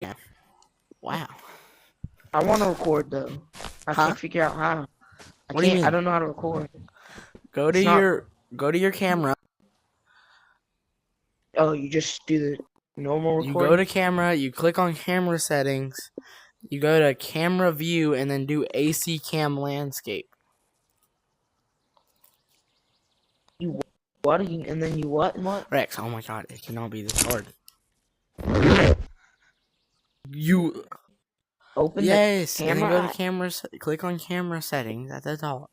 Yeah. Wow. I want to record though. I Huh? can't figure out how. What do you mean? I don't know how to record. Go to your camera. Oh, you just do the normal You recording? go to camera, you click on camera settings, you go to camera view, and then do AC cam landscape. What? And then you what and what? Rex, oh my god, it cannot be this hard. You Open Yes, the and then camera. go to cameras, click on camera settings at the top.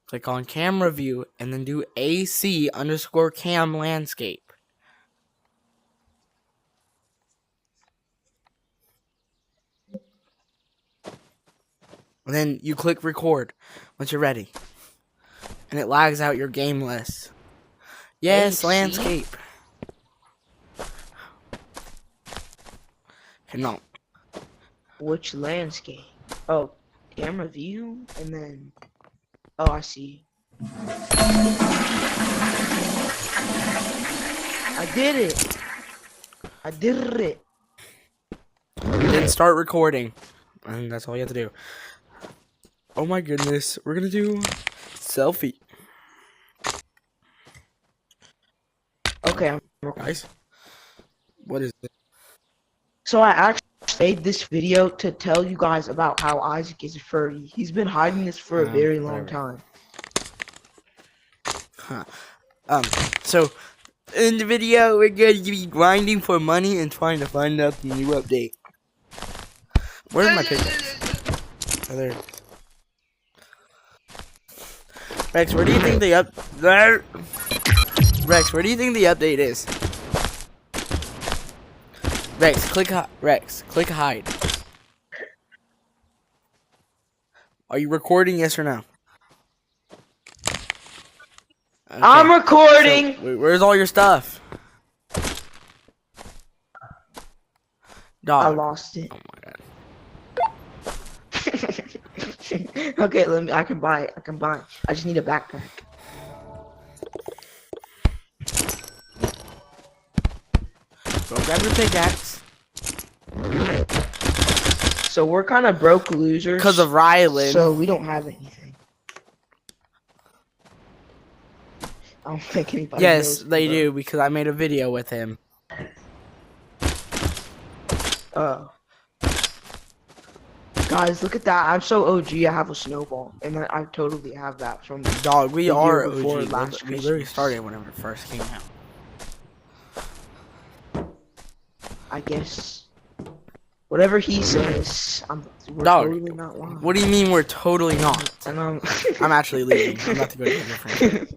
Click on camera view and then do AC underscore cam landscape. And then you click record once you're ready. And it lags out your game list. Yes, AC? landscape. No. Which landscape? Oh, camera view, and then. Oh, I see. I did it. I did it. Then start recording. And that's all you have to do. Oh my goodness. We're gonna do selfie. Okay, I'm recording. Guys. What is it? So I actually made this video to tell you guys about how Isaac is a furry. He's been hiding this for a very long time. Huh. So in the video we're going to be grinding for money and trying to find out the new update. Where's my pickaxe? Oh, there. Rex, where do you think the Rex, where do you think the update is? Rex, click hide. Are you recording, yes or no? Okay. I'm recording! So, where's all your stuff? Dog. I lost it. Oh my god. Okay, I can buy it. I just need a backpack. Go grab your pickaxe. So we're kind of broke losers. Because of Rylan. So we don't have anything. I don't think anybody Yes, knows they do, because I made a video with him. Guys, look at that. I'm so OG, I have a snowball. And I totally have that from Dog, we are year before OG. last We literally Christmas. started whenever it first came out. I guess. Whatever he says, we're Dog, totally not lying. what do you mean we're totally not? And I'm actually leaving. I'm about to go to a different.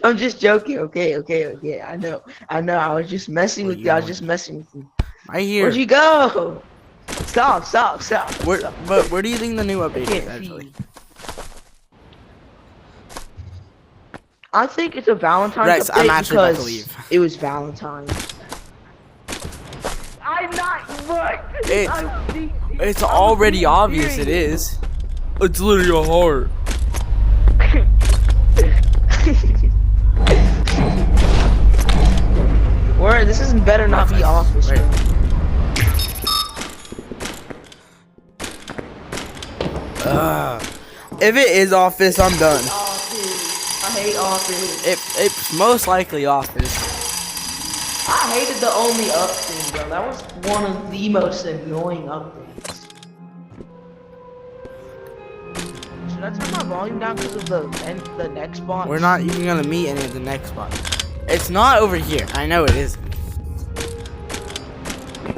I'm just joking. Okay. I know. I was just messing Where with you you. I was going? just messing with you. Right here. Where'd you go? Stop. But where do you think the new update is, Can't actually? see. I think it's a Valentine's Rex, update I'm actually about to because leave. it was Valentine's. I'm not what? It's already obvious it is. It's literally a heart. Where this isn't better not be office. Right. If it is office, I'm done. Office. I hate office. It's most likely office. I hated the only up thing, bro. That was one of the most annoying updates. Should I turn my volume down because of the next box? We're not even gonna meet any of the next spot. It's not over here. I know it isn't.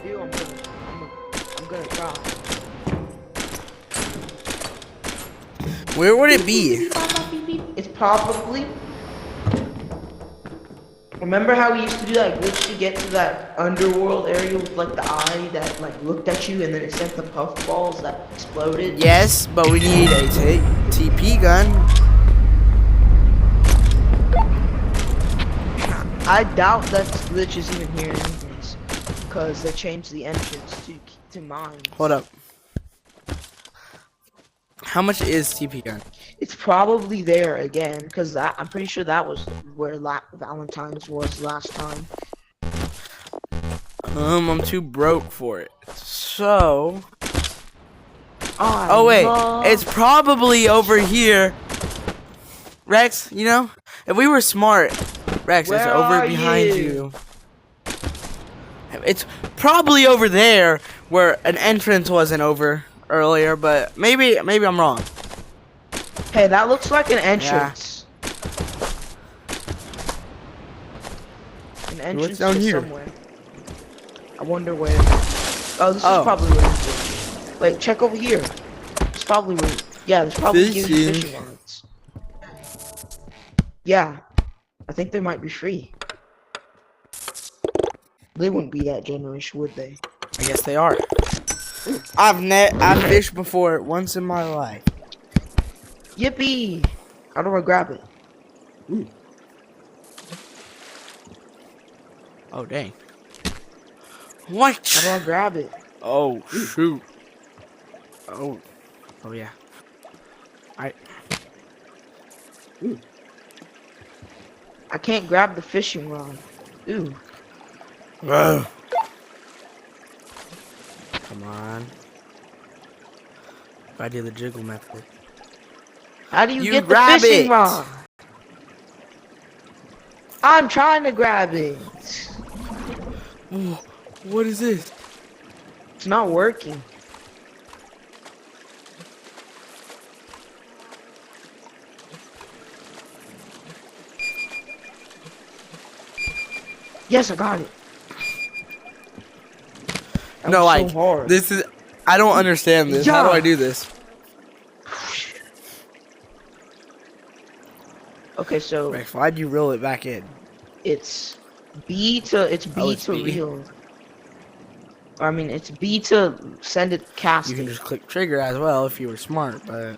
Dude, I'm gonna try. Where would it be? It's probably. Remember how we used to do that glitch to get to that underworld area with like the eye that like looked at you and then it sent the puffballs that exploded? Yes, but we need a TP gun. I doubt that glitch is even here anyways, because they changed the entrance to mine. Hold up. How much is TP gun? It's probably there again, because I'm pretty sure that was where Valentine's was last time. I'm too broke for it. So. I Oh wait, love- it's probably over here. Rex, you know, if we were smart, Rex, it's Where over are behind you? you. It's probably over there where an entrance wasn't over earlier, but maybe I'm wrong. Hey, that looks like an entrance. An entrance down to here? somewhere. I wonder where. Oh, this Oh. is probably where. Wait, check over here. It's probably where. Yeah, there's probably gives you Fishing. fishing rods. Yeah, I think they might be free. They wouldn't be that generous, would they? I guess they are. I've fished before once in my life. Yippee! How do I grab it? Oh dang. What? How do I grab it? Oh shoot. Oh yeah. I can't grab the fishing rod. Ooh. Ugh. Come on. If I do the jiggle method. How do you You get the grab fishing it. rod? I'm trying to grab it. Oh, what is this? It's not working. Yes, I got it. That No, was like so hard. this is. I don't understand this. How do I do this? Okay, so Rex, why'd you reel it back in? it's B to it's B. reel. I mean, it's B to send it You casting. can just click trigger as well if you were smart, but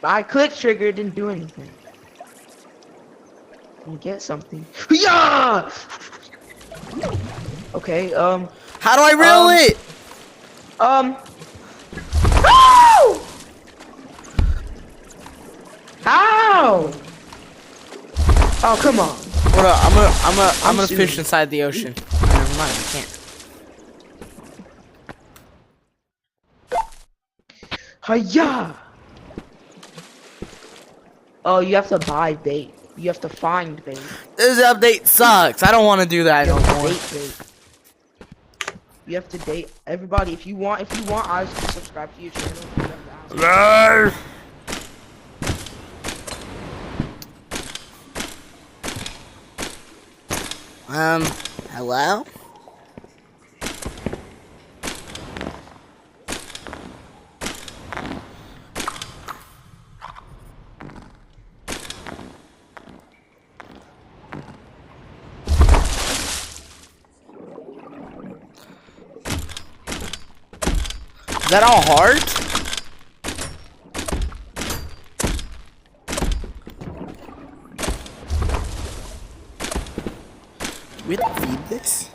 I clicked trigger, it didn't do anything. Can you get something? Yeah. Okay. how do I reel it? Ow! How? Oh, come on. Hold up, I'm gonna I'm fish serious. inside the ocean. Never mind, I can't. Hiya! Oh, you have to buy bait. You have to find bait. This update sucks. I don't want to do that You no have to more. date bait. You have to date everybody. If you want eyes to subscribe to your channel, you have to ask. Hello? Is that all hard? We have to feed this?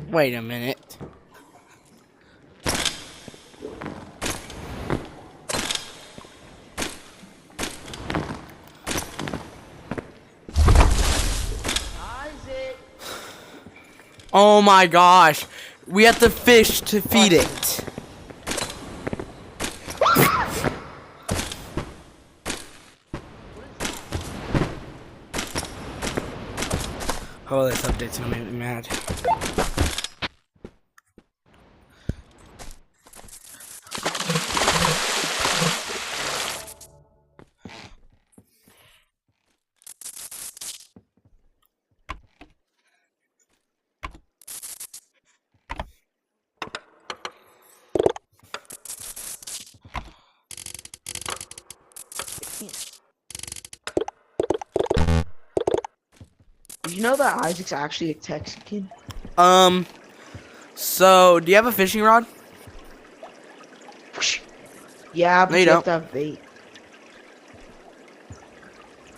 Wait a minute. Isaac. Oh my gosh. We have to fish to feed it. Oh, this update's gonna make me mad. Did you know that Isaac's actually a Texican? So, do you have a fishing rod? Yeah, but No, you you have don't. to have bait.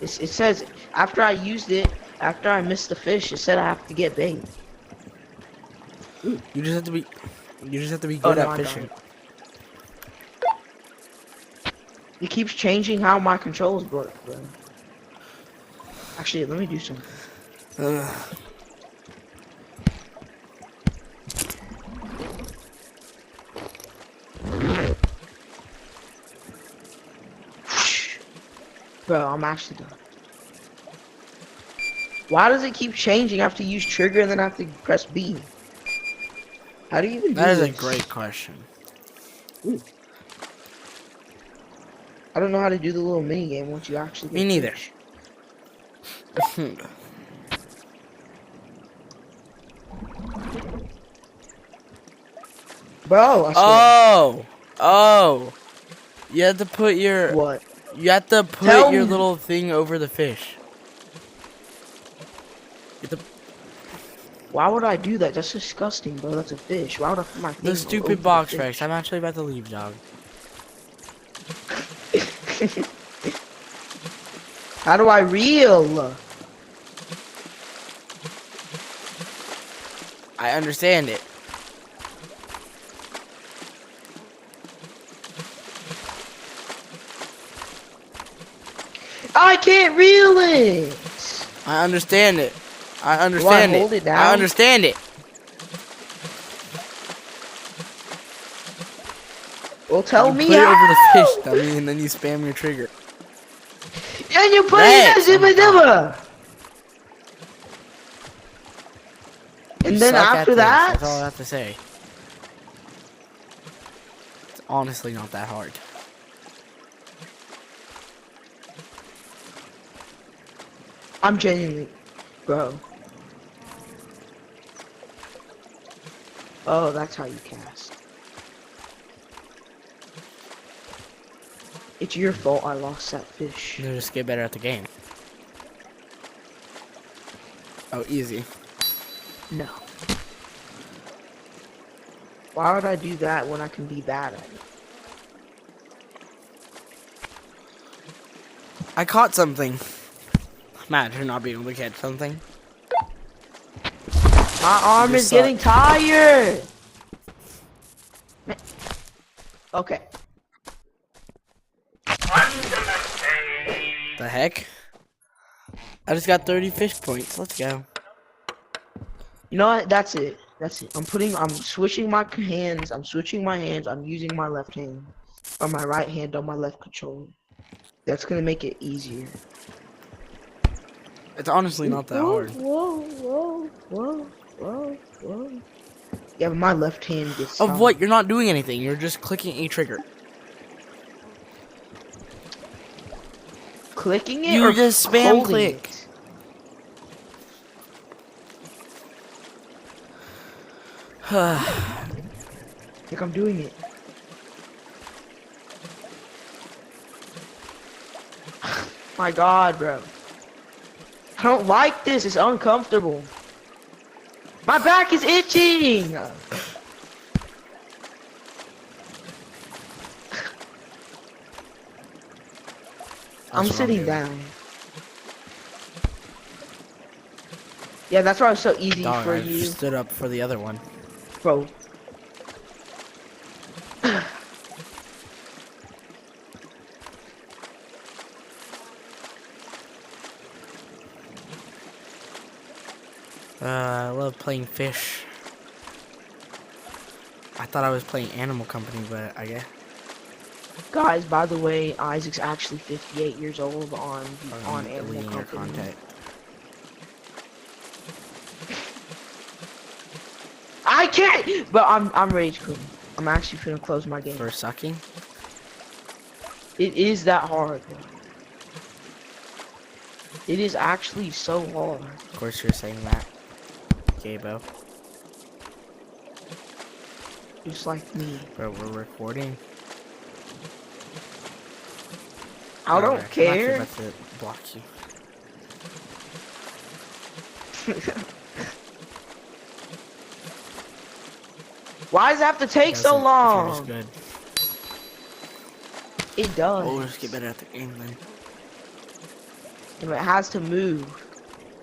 It says after I used it, after I missed the fish, it said I have to get bait. You just have to be Oh, good no, at I got fishing. it. It keeps changing how my controls work, bro. Actually, let me do something. Bro, I'm actually done. Why does it keep changing? I have to use trigger and then I have to press B. How do you even do That is this? a great question. Ooh. I don't know how to do the little mini game once you actually. Me neither. Fish. Bro, I swear. Oh. You have to put your. What? You have to put Tell your me. little thing over the fish. You have to- Why would I do that? That's disgusting, bro. That's a fish. Why would I put my thing the over stupid the box fish? Rex. I'm actually about to leave, dog. How do I reel? I understand it. I can't reel it. I understand it. I understand hold it down? I understand it. Well, tell You me put it how. over the fish, dummy, and then you spam your trigger. And you put Rex, it in oh my the zipper. And You then suck at after this, that, that's all I have to say. It's honestly not that hard. I'm genuinely, bro. Oh, that's how you cast. It's your fault I lost that fish. You just get better at the game. Oh, easy. No. Why would I do that when I can be bad at it? I caught something. Imagine not being able to catch something. My arm You is suck. getting tired. Okay. The heck? I just got 30 fish points. Let's go. You know what? That's it. That's it. I'm switching my hands. I'm switching my hands. I'm using my left hand. Or my right hand on my left controller. That's gonna make it easier. It's honestly not that hard. Whoa. Yeah, but my left hand gets Of tired. what? You're not doing anything. You're just clicking a trigger. Clicking it You or just spam holding click. it? I think I'm doing it. My God, bro. I don't like this. It's uncomfortable. My back is itching. I'm what sitting doing. down. Yeah, that's why it's so easy Dog, for I you, just stood up for the other one. bro. I love playing fish. I thought I was playing Animal Company, but I guess Guys, by the way, Isaac's actually 58 years old on I'm Animal deleting your Company. contact. I can't, but I'm rage quitting. I'm actually gonna close my game. For sucking? It is that hard, bro. It is actually so hard. Of course you're saying that. Gabo. Just like me. Bro, we're recording. I don't Alright, I'm actually care. about to block you. Why does it have to take so Doesn't, if you're long? just good. It does. Oh, just get better at the game then. And it has to move.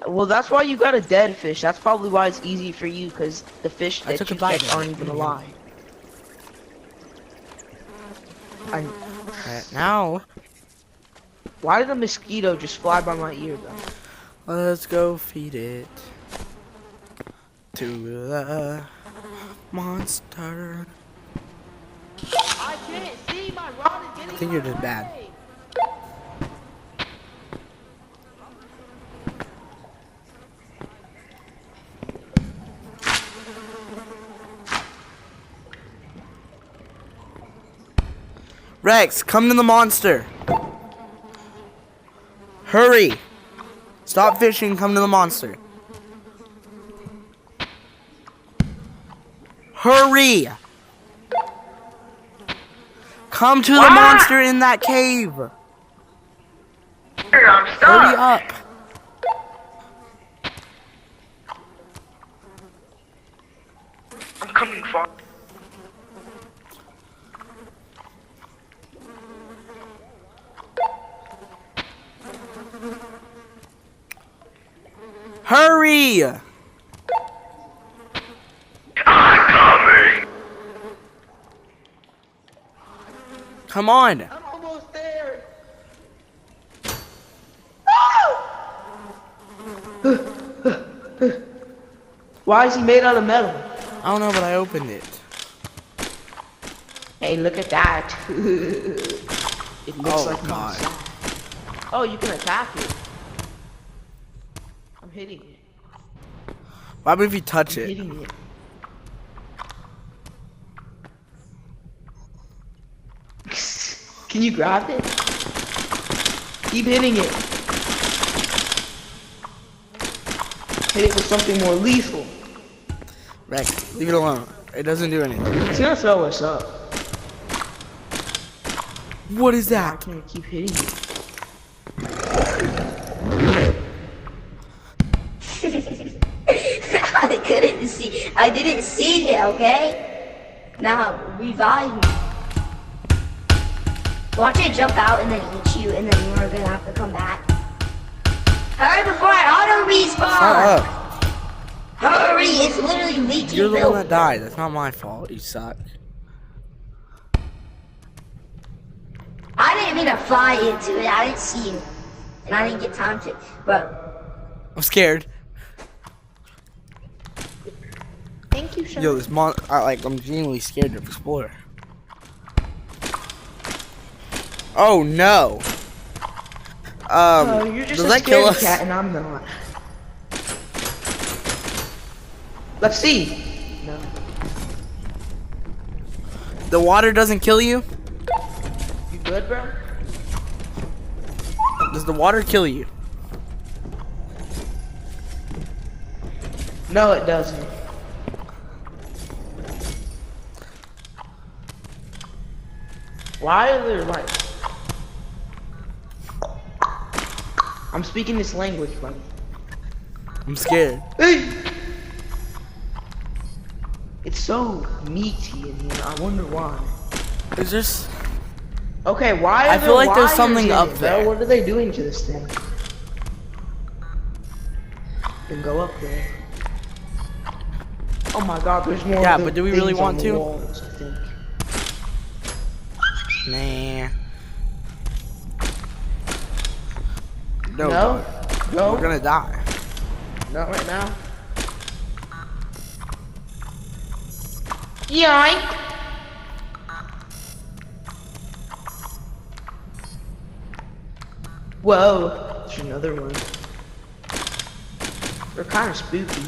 Well, that's why you got a dead fish. That's probably why it's easy for you, because the fish I that took a you bite catch of aren't it. even alive. Now, Why did a mosquito just fly by my ear though? let's go feed it to the monster. I can't see, my rod is getting I think you're just bad. Rex, come to the monster. Hurry. Stop fishing, come to the monster. Hurry. Come to the monster in that cave. I'm stuck. Hurry up. I'm coming far. Hurry. I'm coming. Come on. I'm almost there. Why is he made out of metal? I don't know, but I opened it. Hey, look at that. It looks Oh, like God. my side. Oh, you can attack it. I'm hitting it. Why would if you touch I'm it? hitting it. Can you grab it? Keep hitting it. Hit it with something more lethal. Rex, leave it alone. It doesn't do anything. It's gonna throw us up. What is I that? can't keep hitting it. I didn't see it, okay? Now, revive me. Watch it jump out and then eat you, and then you're gonna have to come back. Hurry before I auto respawn! Shut up. Hurry, it's literally leaking You're the one milk. that died. That's not my fault. You suck. I didn't mean to fly into it, I didn't see you. And I didn't get time to, but I'm scared. Thank you, Sean. Yo, this I'm genuinely scared to explore. Oh no. You're just does a that kill scaredy us? cat and I'm not. Let's see. No. The water doesn't kill you? You good, bro? Does the water kill you? No, it doesn't. Why are there like... I'm speaking this language, buddy. I'm scared. Hey! It's so meaty in here. I wonder why. Is this? Okay, why are I there feel like there's wires something in up it, there. bro? What are they doing to this thing? Then go up there. Oh my god, there's more. Yeah, of the but do we really things on want the to? walls, I think. Nah. No. No? dog. No? We're gonna die. Not right now. Yoink! Whoa, there's another one. They're kind of spooky.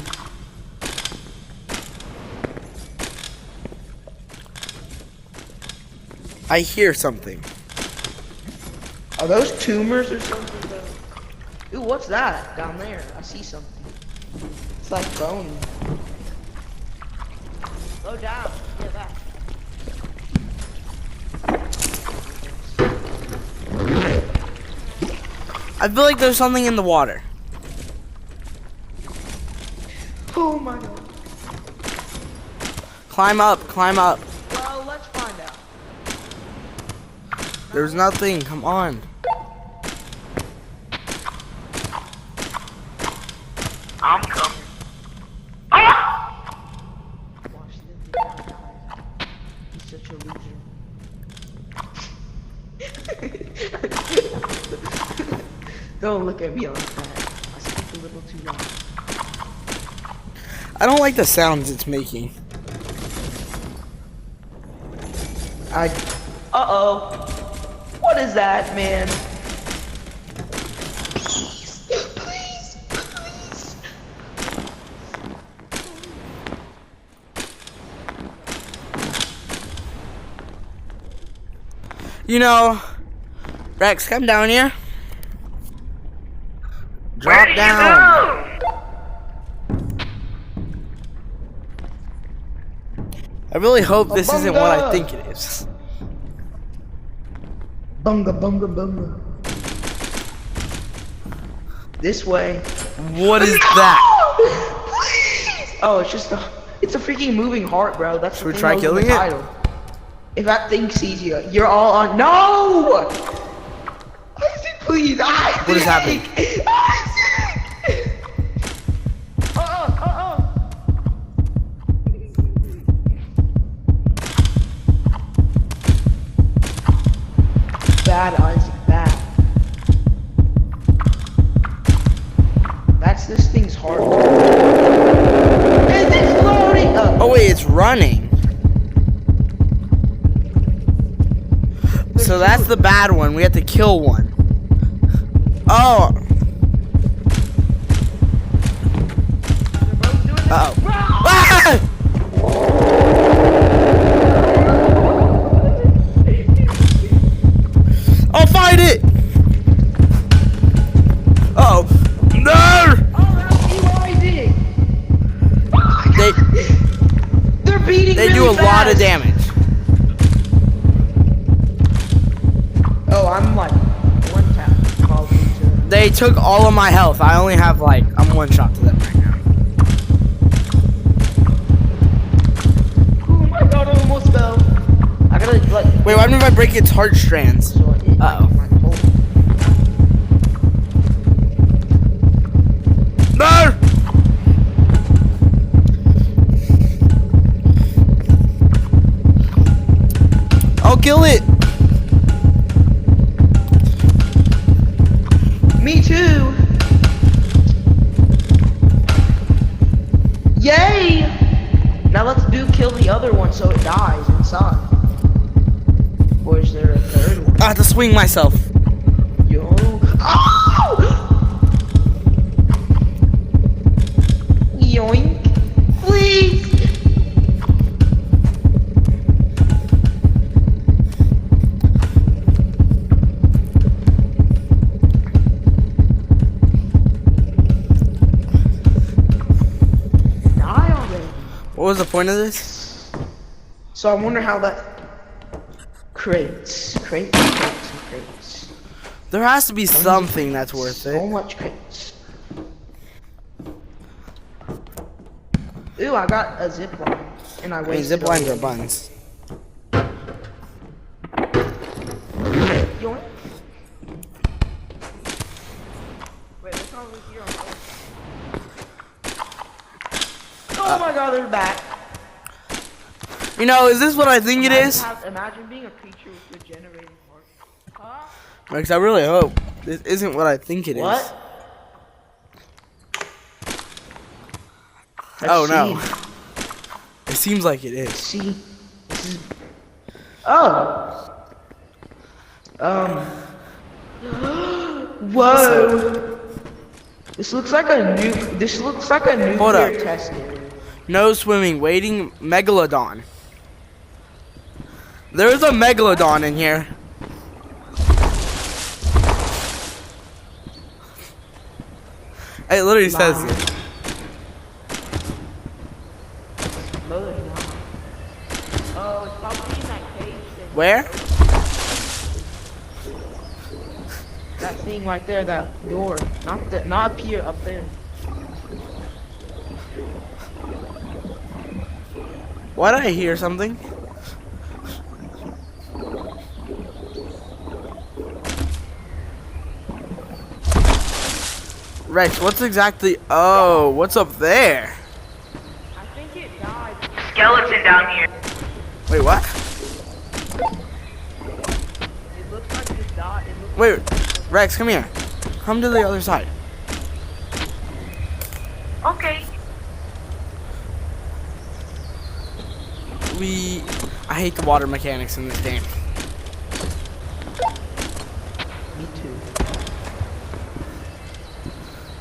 I hear something. Are those tumors or something? Though? Ooh, what's that down there? I see something. It's like bone. Slow down. Get back. I feel like there's something in the water. Oh my god. Climb up, climb up. Well, let's find out. There's nothing, come on. I'm coming. Ah! Watch this guy die. He's such a loser. Don't look at me like that. I speak a little too loud. I don't like the sounds it's making. Uh-oh. What is that, man? Please, please, please. You know, Rex, come down here. Drop down. I really hope this isn't what I think it is. Bunga, bunga, bunga. This way. What is that? Please! Oh, it's a freaking moving heart, bro. That's Should the we thing try that was in killing the it? title. If that thing sees you, you're all on. No! Isaac, please, Isaac! What is happening? Isaac! Bad, Isaac, bad. That's this thing's heart. Is it loading up? Oh wait, it's running. So that's the bad one. We have to kill one. Oh. They're both doing it. Uh-oh. Bro! Ah! I'll fight it! Uh-oh. No! They're beating They really do a lot of fast. damage. Oh, I'm like one tap. Probably two. They took all of my health. I only have like, I'm one shot to them right now. Oh my god, I almost fell. I gotta like. Wait, what if I break its heartstrands? So it, Uh-oh. No! I'll kill it. Me too. Yay! Now let's kill the other one so it dies inside. Or is there a third one? I have to swing myself. Yo. Oh! Yoink. Please. Die already. What was the point of this? So I wonder how that crates. There has to be something that's worth So it. much crates. Ooh, I got a zip line, and I I mean, wasted. zip lines all are of buns. it. Yoink. Wait, what's wrong with you? Oh my god, they're back. You know, is this what I think it is? Imagine being a creature with regenerating heart. Huh? Because I really hope this isn't what I think it is. What? Oh no. Let's It seems like it is. see. Oh. Whoa. This looks like a Hold up. nuclear test area. No swimming, waiting, megalodon. There's a megalodon in here. It literally says Wow. it. No, there's not. Oh, it's probably in that cage thing. Where? That thing right there, that door. Not up here, up there. Why did I hear something? Rex, what's exactly... Oh, what's up there? I think it died. Skeleton down here. Wait, what? It looks like it died. Wait, Rex, come here. Come to the other side. Okay. I hate the water mechanics in this game. Me too.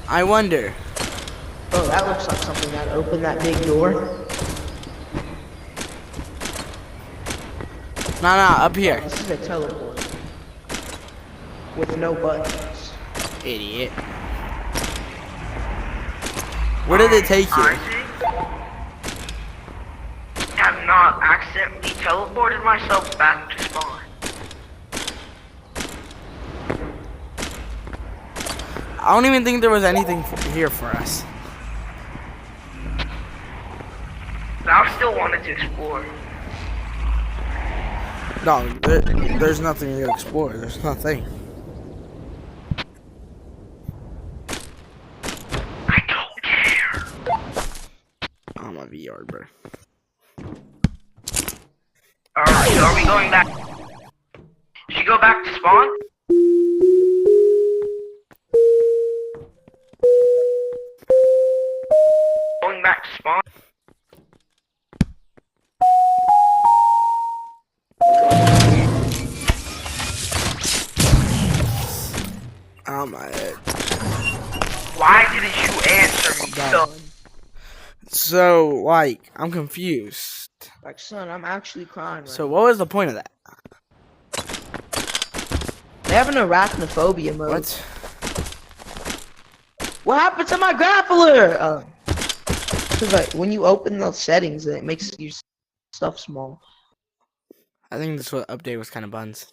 I wonder. Oh, that looks like something that opened that big door. No, up here. This is a teleport. With no buttons. Idiot. Where did it take you? Have not accidentally teleported myself back to spawn. I don't even think there was anything here for us. But I still wanted to explore. No, there's nothing to explore. There's nothing. I don't care. I'm a VR, bro. Alright, so are we going back? Should you go back to spawn? Going back to spawn? Oh my head. Why didn't you answer me, Done. son? So, like, I'm confused. Like, son, I'm actually crying right So, what was the point of that? They have an arachnophobia mode. What? What happened to my grappler? Cause like when you open those settings, it makes your stuff small. I think this update was kind of buns.